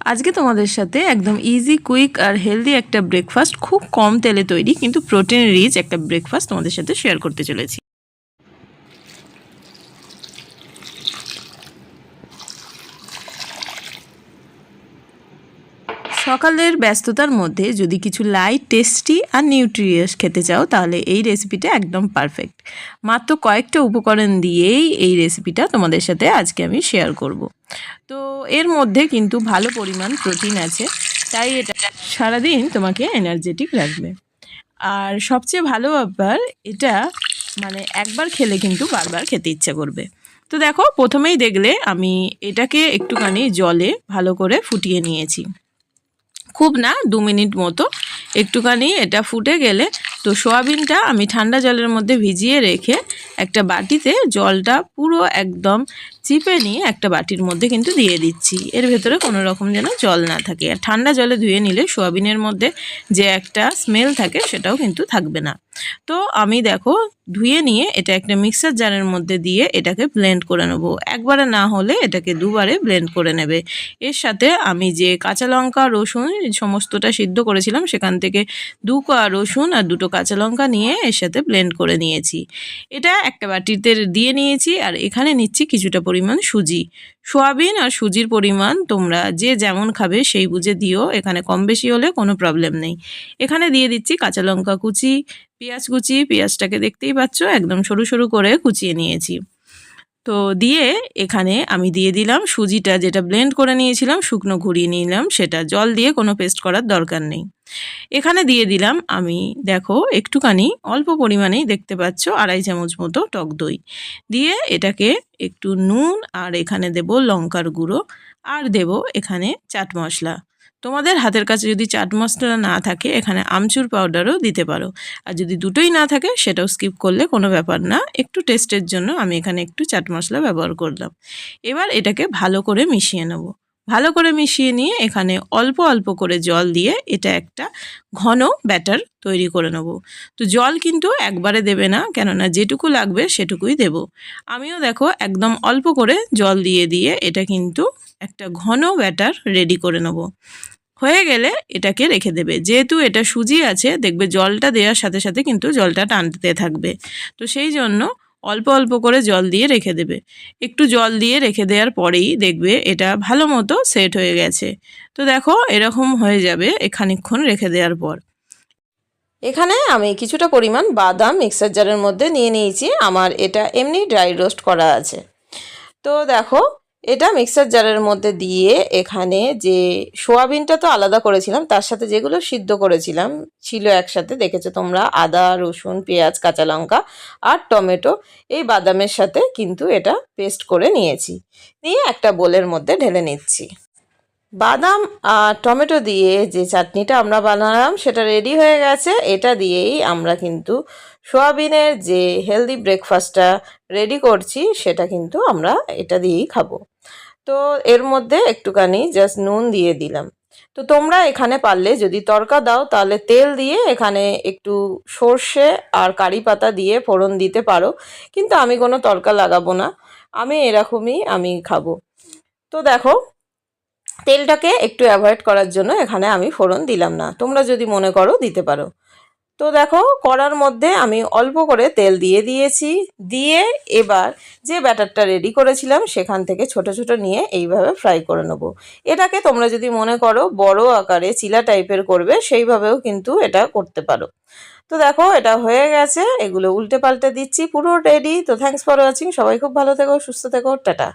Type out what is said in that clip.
আজকে তোমাদের সাথে একদম ইজি কুইক আর হেলদি একটা ব্রেকফাস্ট, খুব কম তেলে তৈরি কিন্তু প্রোটিন রিচ একটা ব্রেকফাস্ট তোমাদের সাথে শেয়ার করতে চলেছি। সকালের ব্যস্ততার মধ্যে যদি কিছু লাইট, টেস্টি আর নিউট্রিয়াস খেতে চাও তাহলে এই রেসিপিটা একদম পারফেক্ট। মাত্র কয়েকটা উপকরণ দিয়েই এই রেসিপিটা তোমাদের সাথে আজকে আমি শেয়ার করব। তো এর মধ্যে কিন্তু ভালো পরিমাণ প্রোটিন আছে, তাই এটা সারাদিন তোমাকে এনার্জেটিক রাখবে। আর সবচেয়ে ভালো ব্যাপার, এটা মানে একবার খেলে কিন্তু বারবার খেতে ইচ্ছা করবে। তো দেখো, প্রথমেই দেখলে আমি এটাকে একটুখানি জলে ভালো করে ফুটিয়ে নিয়েছি, খুব না 2 মিনিট মতো। একটুখানি এটা ফুটে গেলে তো সোয়াবিনটা আমি ঠান্ডা জলের মধ্যে ভিজিয়ে রেখে একটা বাটিতে জলটা পুরো একদম চিপে নিয়ে একটা বাটির মধ্যে কিন্তু দিয়ে দিচ্ছি। এর ভেতরে কোনো রকম যেন জল না থাকে। আর ঠান্ডা জলে ধুয়ে নিলে সোয়াবিনের মধ্যে যে একটা স্মেল থাকে সেটাও কিন্তু থাকবে না। তো আমি দেখো ধুয়ে নিয়ে এটা একটা মিক্সার জারের মধ্যে দিয়ে এটাকে ব্লেন্ড করে নেব। একবারে না হলে এটাকে দুবারে ব্লেন্ড করে নেবে। এর সাথে আমি যে কাঁচা লঙ্কা, রসুন সমস্তটা সিদ্ধ করেছিলাম সেখান থেকে 2 কোয়া রসুন আর 2টো কাঁচা লঙ্কা নিয়ে এর সাথে ব্লেন্ড করে নিয়েছি। এটা একটা বাটিতে দিয়ে নিয়েছি। আর এখানে নিচ্ছি কিছুটা পরিমাণ সুজি। সোয়াবিন আর সুজির পরিমাণ তোমরা যে যেমন খাবে সেই বুঝে দিও, এখানে কম বেশি হলে কোনো প্রবলেম নেই। এখানে দিয়ে দিচ্ছি কাঁচা লঙ্কা কুচি, পেঁয়াজ কুচি। পেঁয়াজটাকে দেখতেই পাচ্ছ একদম সরু সরু করে কুচিয়ে নিয়েছি। তো দিয়ে এখানে আমি দিয়ে দিলাম সুজিটা, যেটা ব্লেন্ড করে নিয়েছিলাম, শুকনো ঘুরিয়ে নিলাম সেটা। জল দিয়ে কোনো পেস্ট করার দরকার নেই। এখানে দিয়ে দিলাম আমি দেখো একটুখানি অল্প পরিমাণেই, দেখতে পাচ্ছ 2.5 চামচ মতো টক দই দিয়ে এটাকে একটু নুন, আর এখানে দেব লঙ্কার গুঁড়ো, আর দেব এখানে চাট মশলা। তোমাদের হাতের কাছে যদি চাট মশলা না থাকে এখানে আমচুর পাউডারও দিতে পারো। আর যদি দুটোই না থাকে সেটাও স্কিপ করলে কোনো ব্যাপার না। একটু টেস্টের জন্য আমি এখানে একটু চাট মশলা ব্যবহার করলাম। এবার এটাকে ভালো করে মিশিয়ে নেব। ভালো করে মিশিয়ে নিয়ে এখানে অল্প অল্প করে জল দিয়ে এটা একটা ঘন ব্যাটার তৈরি করে নেব। তো জল কিন্তু একবারে দেবে না, কেননা যেটুকু লাগবে সেটুকুই দেব। আমিও দেখো একদম অল্প করে জল দিয়ে দিয়ে এটা কিন্তু একটা ঘন ব্যাটার রেডি করে নেব। হয়ে গেলে এটাকে রেখে দেবে। যেহেতু এটা সুজি আছে, দেখবে জলটা দেওয়ার সাথে সাথে কিন্তু জলটা টানতে থাকবে। তো সেই জন্য অল্প অল্প করে জল দিয়ে রেখে দেবে। একটু জল দিয়ে রেখে দেওয়ার পরেই দেখবে এটা ভালো মতো সেট হয়ে গেছে। তো দেখো এরকম হয়ে যাবে খানিকক্ষণ রেখে দেওয়ার পর। এখানে আমি কিছুটা পরিমাণ বাদাম মিক্সার জারের মধ্যে নিয়ে নিয়েছি। আমার এটা এমনি ড্রাই রোস্ট করা আছে। তো দেখো এটা মিক্সার জারের মধ্যে দিয়ে এখানে যে সোয়াবিনটা তো আলাদা করেছিলাম, তার সাথে যেগুলো সিদ্ধ করেছিলাম ছিল একসাথে, দেখেছো তোমরা, আদা, রসুন, পেঁয়াজ, কাঁচা লঙ্কা আর টমেটো, এই বাদামের সাথে কিন্তু এটা পেস্ট করে নিয়েছি। নিয়ে একটা বোলের মধ্যে ঢেলে নিচ্ছি। বাদাম আর টমেটো দিয়ে যে চাটনিটা আমরা বানালাম সেটা রেডি হয়ে গেছে। এটা দিয়েই আমরা কিন্তু সোয়াবিনের যে হেলদি ব্রেকফাস্টটা রেডি করছি সেটা কিন্তু আমরা এটা দিয়েই খাবো। তো এর মধ্যে একটুখানি জাস্ট নুন দিয়ে দিলাম। তো তোমরা এখানে পারলে যদি তড়কা দাও তাহলে তেল দিয়ে এখানে একটু সর্ষে আর কারি পাতা দিয়ে ফোড়ন দিতে পারো, কিন্তু আমি কোনো তড়কা লাগাবো না, আমি এরকমই আমি খাবো। তো দেখো তেলটাকে একটু অ্যাভয়েড করার জন্য এখানে আমি ফোড়ন দিলাম না, তোমরা যদি মনে করো দিতে পারো। তো দেখো কড়ার মধ্যে আমি অল্প করে তেল দিয়ে দিয়েছি। দিয়ে এবার যে ব্যাটারটা রেডি করেছিলাম সেখান থেকে ছোট ছোট নিয়ে এইভাবে ফ্রাই করে নেব। এটাকে তোমরা যদি মনে করো বড় আকারে চিলা টাইপের করবে, সেইভাবেও কিন্তু এটা করতে পারো। তো দেখো এটা হয়ে গেছে, এগুলো উল্টে পাল্টে দিচ্ছি, পুরো রেডি। তো থ্যাঙ্কস ফর ওয়াচিং। সবাই খুব ভালো থেকো, সুস্থ থেকো, টাটা।